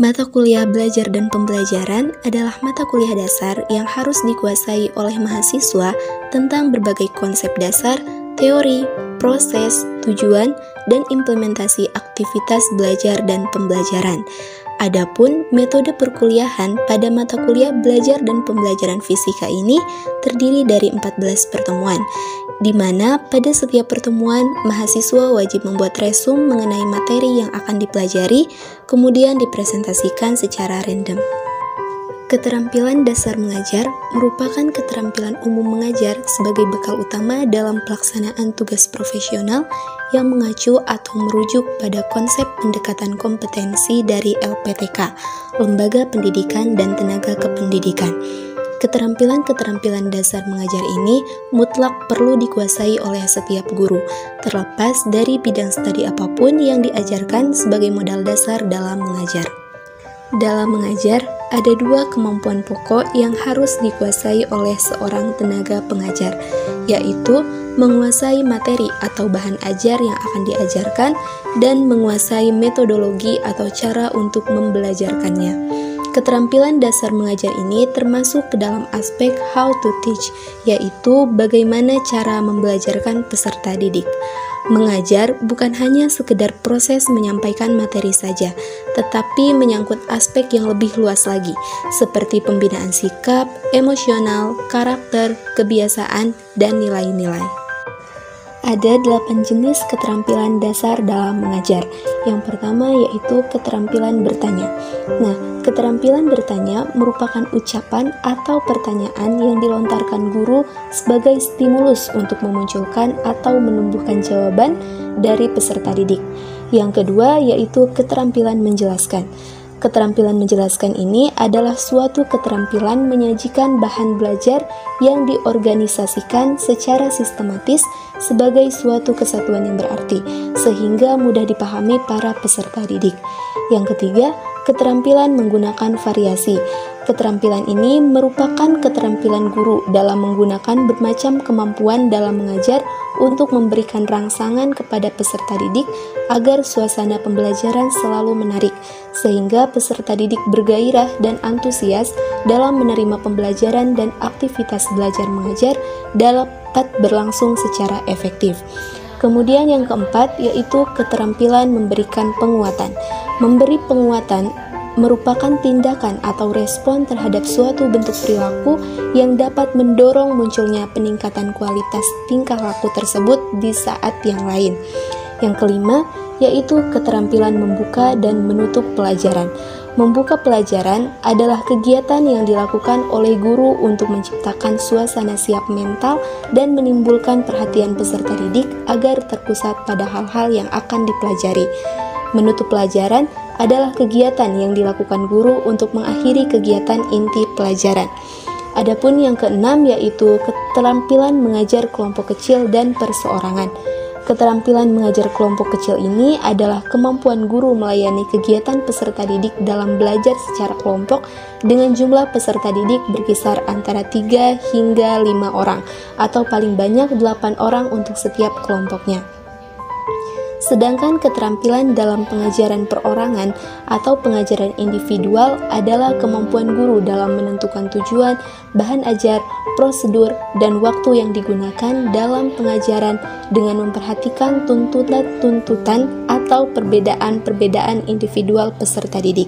Mata kuliah belajar dan pembelajaran adalah mata kuliah dasar yang harus dikuasai oleh mahasiswa tentang berbagai konsep dasar, teori, proses, tujuan, dan implementasi aktivitas belajar dan pembelajaran. Adapun metode perkuliahan pada mata kuliah belajar dan pembelajaran fisika ini terdiri dari 14 pertemuan, di mana pada setiap pertemuan mahasiswa wajib membuat resum mengenai materi yang akan dipelajari, kemudian dipresentasikan secara random. Keterampilan dasar mengajar merupakan keterampilan umum mengajar sebagai bekal utama dalam pelaksanaan tugas profesional yang mengacu atau merujuk pada konsep pendekatan kompetensi dari LPTK, Lembaga Pendidikan dan Tenaga Kependidikan. Keterampilan-keterampilan dasar mengajar ini mutlak perlu dikuasai oleh setiap guru, terlepas dari bidang studi apapun yang diajarkan sebagai modal dasar dalam mengajar. Dalam mengajar, ada dua kemampuan pokok yang harus dikuasai oleh seorang tenaga pengajar, yaitu menguasai materi atau bahan ajar yang akan diajarkan dan menguasai metodologi atau cara untuk membelajarkannya. Keterampilan dasar mengajar ini termasuk ke dalam aspek how to teach, yaitu bagaimana cara membelajarkan peserta didik. Mengajar bukan hanya sekedar proses menyampaikan materi saja, tetapi menyangkut aspek yang lebih luas lagi, seperti pembinaan sikap, emosional, karakter, kebiasaan, dan nilai-nilai. Ada 8 jenis keterampilan dasar dalam mengajar. Yang pertama yaitu keterampilan bertanya. Nah, keterampilan bertanya merupakan ucapan atau pertanyaan yang dilontarkan guru sebagai stimulus untuk memunculkan atau menumbuhkan jawaban dari peserta didik. Yang kedua yaitu keterampilan menjelaskan. Keterampilan menjelaskan ini adalah suatu keterampilan menyajikan bahan belajar yang diorganisasikan secara sistematis sebagai suatu kesatuan yang berarti, sehingga mudah dipahami para peserta didik. Yang ketiga, keterampilan menggunakan variasi. Keterampilan ini merupakan keterampilan guru dalam menggunakan bermacam kemampuan dalam mengajar untuk memberikan rangsangan kepada peserta didik agar suasana pembelajaran selalu menarik, sehingga peserta didik bergairah dan antusias dalam menerima pembelajaran dan aktivitas belajar mengajar dapat berlangsung secara efektif. Kemudian yang keempat yaitu keterampilan memberikan penguatan. Memberi penguatan merupakan tindakan atau respon terhadap suatu bentuk perilaku yang dapat mendorong munculnya peningkatan kualitas tingkah laku tersebut di saat yang lain. Yang kelima, yaitu keterampilan membuka dan menutup pelajaran. Membuka pelajaran adalah kegiatan yang dilakukan oleh guru untuk menciptakan suasana siap mental dan menimbulkan perhatian peserta didik agar terpusat pada hal-hal yang akan dipelajari. Menutup pelajaran adalah kegiatan yang dilakukan guru untuk mengakhiri kegiatan inti pelajaran. Adapun yang keenam yaitu keterampilan mengajar kelompok kecil dan perseorangan. Keterampilan mengajar kelompok kecil ini adalah kemampuan guru melayani kegiatan peserta didik dalam belajar secara kelompok dengan jumlah peserta didik berkisar antara 3 hingga 5 orang atau paling banyak 8 orang untuk setiap kelompoknya. Sedangkan keterampilan dalam pengajaran perorangan atau pengajaran individual adalah kemampuan guru dalam menentukan tujuan, bahan ajar, prosedur, dan waktu yang digunakan dalam pengajaran dengan memperhatikan tuntutan atau perbedaan-perbedaan individual peserta didik.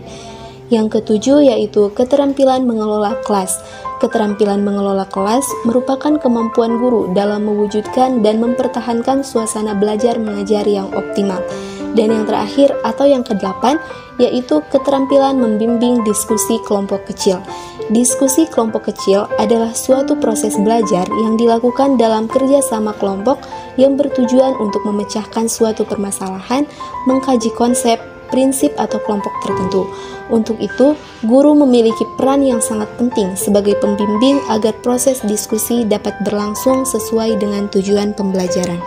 Yang ketujuh yaitu keterampilan mengelola kelas. Keterampilan mengelola kelas merupakan kemampuan guru dalam mewujudkan dan mempertahankan suasana belajar mengajar yang optimal. Dan yang terakhir atau yang kedelapan yaitu keterampilan membimbing diskusi kelompok kecil. Diskusi kelompok kecil adalah suatu proses belajar yang dilakukan dalam kerjasama kelompok yang bertujuan untuk memecahkan suatu permasalahan, mengkaji konsep, prinsip atau kelompok tertentu. Untuk itu, guru memiliki peran yang sangat penting sebagai pembimbing agar proses diskusi dapat berlangsung sesuai dengan tujuan pembelajaran.